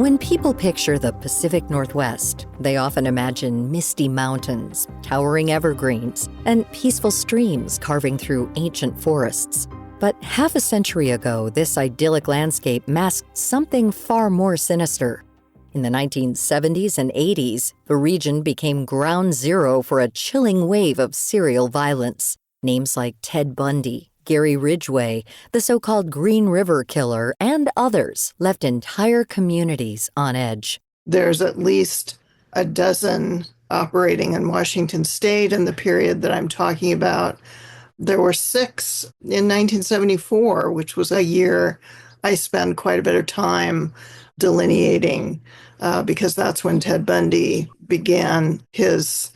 When people picture the Pacific Northwest, they often imagine misty mountains, towering evergreens, and peaceful streams carving through ancient forests. But half a century ago, this idyllic landscape masked something far more sinister. In the 1970s and 80s, the region became ground zero for a chilling wave of serial violence. Names like Ted Bundy, Gary Ridgway, the so-called Green River Killer, and others left entire communities on edge. There's at least a dozen operating in Washington state in the period that I'm talking about. There were 6 in 1974, which was a year I spent quite a bit of time delineating because that's when Ted Bundy began his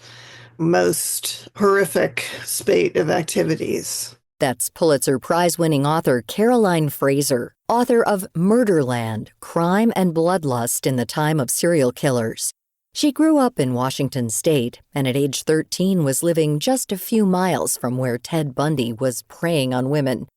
most horrific spate of activities. That's Pulitzer Prize-winning author Caroline Fraser, author of Murderland, Crime and Bloodlust in the Time of Serial Killers. She grew up in Washington state and at age 13 was living just a few miles from where Ted Bundy was preying on women.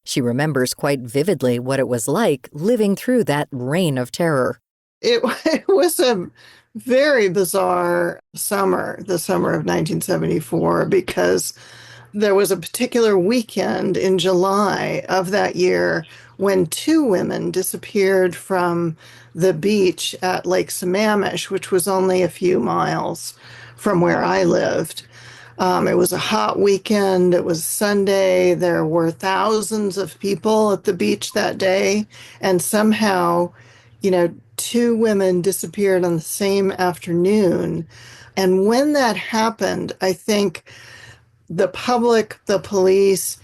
She remembers quite vividly what it was like living through that reign of terror. It was a very bizarre summer, the summer of 1974, because there was a particular weekend in July of that year when 2 women disappeared from the beach at Lake Sammamish, which was only a few miles from where I lived. It was a hot weekend. It was Sunday. There were thousands of people at the beach that day. And somehow, 2 women disappeared on the same afternoon. And when that happened, I think the public, the police,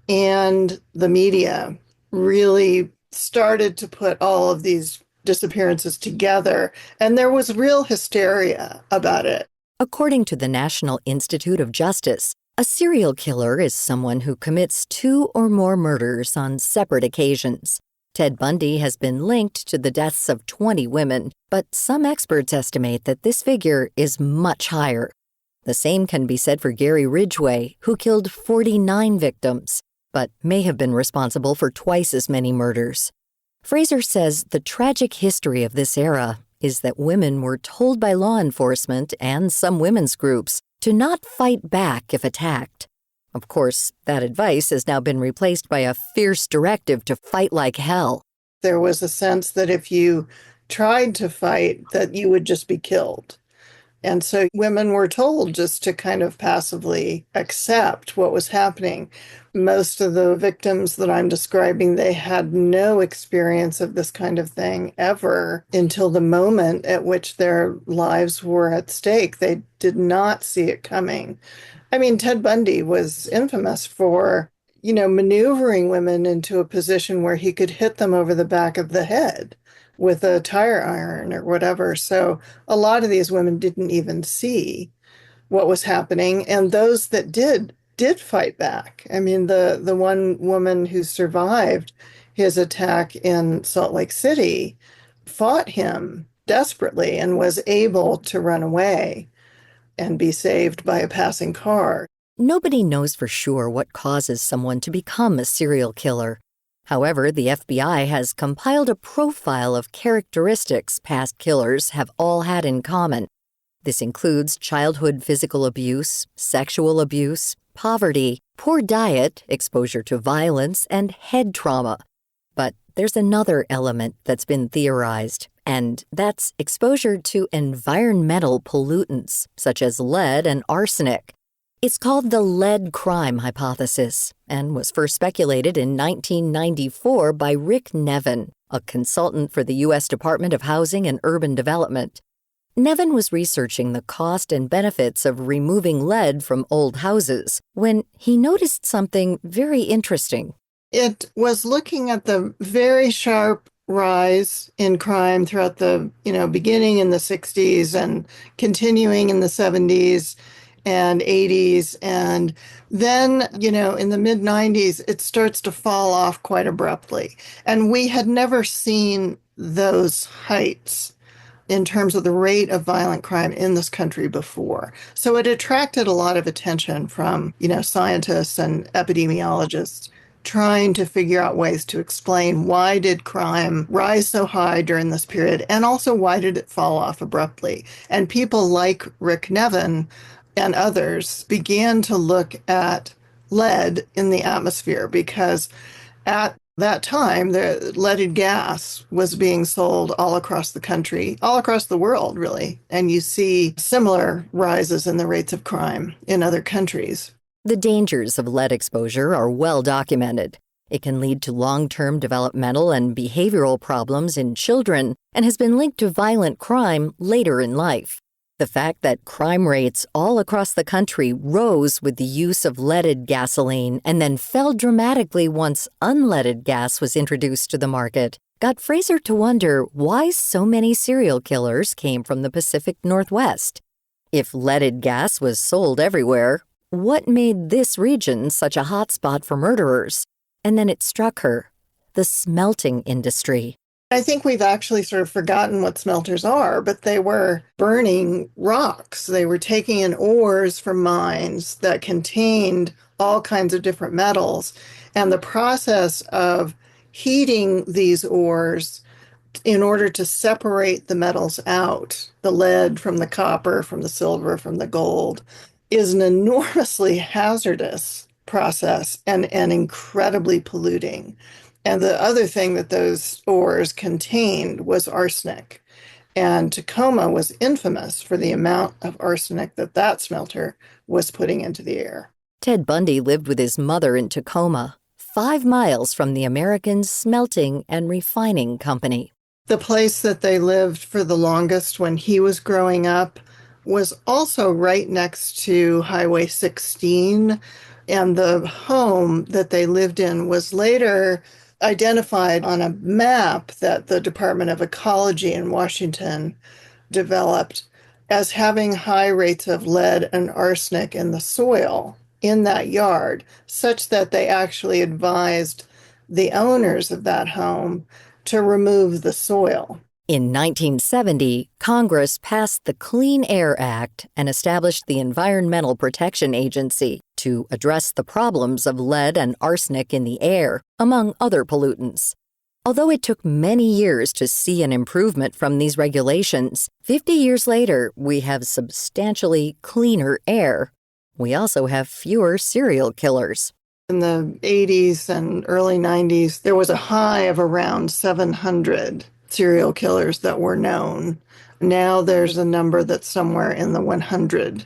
and the media really started to put all of these disappearances together, and there was real hysteria about it. According to the National Institute of Justice, a serial killer is someone who commits 2 or more murders on separate occasions. Ted Bundy has been linked to the deaths of 20 women, but some experts estimate that this figure is much higher. The same can be said for Gary Ridgway, who killed 49 victims, but may have been responsible for twice as many murders. Fraser says the tragic history of this era is that women were told by law enforcement and some women's groups to not fight back if attacked. Of course, that advice has now been replaced by a fierce directive to fight like hell. There was a sense that if you tried to fight, that you would just be killed. And so women were told just to kind of passively accept what was happening. Most of the victims that I'm describing, they had no experience of this kind of thing ever until the moment at which their lives were at stake. They did not see it coming. I mean, Ted Bundy was infamous for, maneuvering women into a position where he could hit them over the back of the head with a tire iron or whatever. So a lot of these women didn't even see what was happening. And those that did fight back. I mean, the one woman who survived his attack in Salt Lake City fought him desperately and was able to run away and be saved by a passing car. Nobody knows for sure what causes someone to become a serial killer. However, the FBI has compiled a profile of characteristics past killers have all had in common. This includes childhood physical abuse, sexual abuse, poverty, poor diet, exposure to violence, and head trauma. But there's another element that's been theorized, and that's exposure to environmental pollutants, such as lead and arsenic. It's called the lead crime hypothesis and was first speculated in 1994 by Rick Nevin, a consultant for the U.S. Department of Housing and Urban Development. Nevin was researching the cost and benefits of removing lead from old houses when he noticed something very interesting. It was looking at the very sharp rise in crime throughout the, beginning in the 60s and continuing in the 70s. And 80s. And then, in the mid 90s, it starts to fall off quite abruptly. And we had never seen those heights in terms of the rate of violent crime in this country before. So it attracted a lot of attention from, scientists and epidemiologists. trying to figure out ways to explain why did crime rise so high during this period, and also why did it fall off abruptly. And people like Rick Nevin and others began to look at lead in the atmosphere because at that time, the leaded gas was being sold all across the country, all across the world, really. And you see similar rises in the rates of crime in other countries. The dangers of lead exposure are well documented. It can lead to long-term developmental and behavioral problems in children and has been linked to violent crime later in life. The fact that crime rates all across the country rose with the use of leaded gasoline and then fell dramatically once unleaded gas was introduced to the market got Fraser to wonder why so many serial killers came from the Pacific Northwest. If leaded gas was sold everywhere, what made this region such a hotspot for murderers? And then it struck her: the smelting industry. I think we've actually sort of forgotten what smelters are, but they were burning rocks. They were taking in ores from mines that contained all kinds of different metals. And the process of heating these ores in order to separate the metals out, the lead from the copper, from the silver, from the gold, is an enormously hazardous process and incredibly polluting. And the other thing that those ores contained was arsenic. And Tacoma was infamous for the amount of arsenic that smelter was putting into the air. Ted Bundy lived with his mother in Tacoma, 5 miles from the American Smelting and Refining Company. The place that they lived for the longest when he was growing up was also right next to Highway 16. And the home that they lived in was later identified on a map that the Department of Ecology in Washington developed as having high rates of lead and arsenic in the soil in that yard, such that they actually advised the owners of that home to remove the soil. In 1970, Congress passed the Clean Air Act and established the Environmental Protection Agency to address the problems of lead and arsenic in the air, among other pollutants. Although it took many years to see an improvement from these regulations, 50 years later, we have substantially cleaner air. We also have fewer serial killers. In the 80s and early 90s, there was a high of around 700 serial killers that were known. Now there's a number that's somewhere in the 100.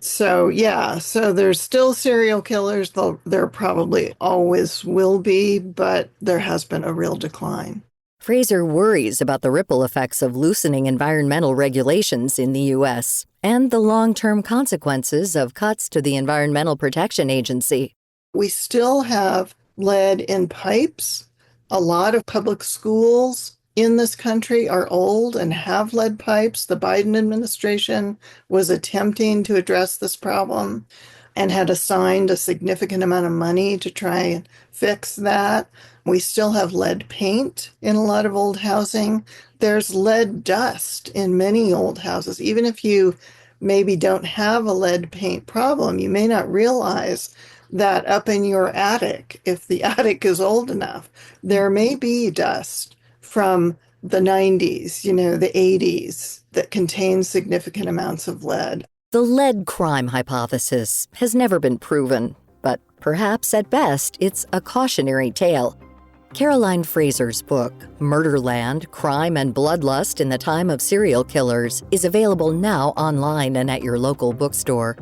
So there's still serial killers, though there probably always will be, but there has been a real decline. Fraser worries about the ripple effects of loosening environmental regulations in the U.S. and the long-term consequences of cuts to the Environmental Protection Agency. We still have lead in pipes. A lot of public schools in this country are old and have lead pipes. The Biden administration was attempting to address this problem and had assigned a significant amount of money to try and fix that. We still have lead paint in a lot of old housing. There's lead dust in many old houses. Even if you maybe don't have a lead paint problem, you may not realize that up in your attic, if the attic is old enough, there may be dust from the 90s, the 80s, that contains significant amounts of lead. The lead crime hypothesis has never been proven, but perhaps at best it's a cautionary tale. Caroline Fraser's book, Murderland: Crime and Bloodlust in the Time of Serial Killers, is available now online and at your local bookstore.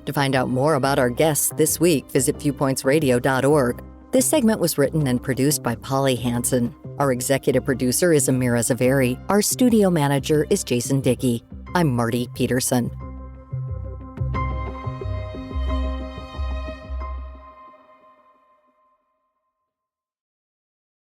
To find out more about our guests this week, visit viewpointsradio.org. This segment was written and produced by Polly Hansen. Our executive producer is Amira Zaveri. Our studio manager is Jason Dickey. I'm Marty Peterson.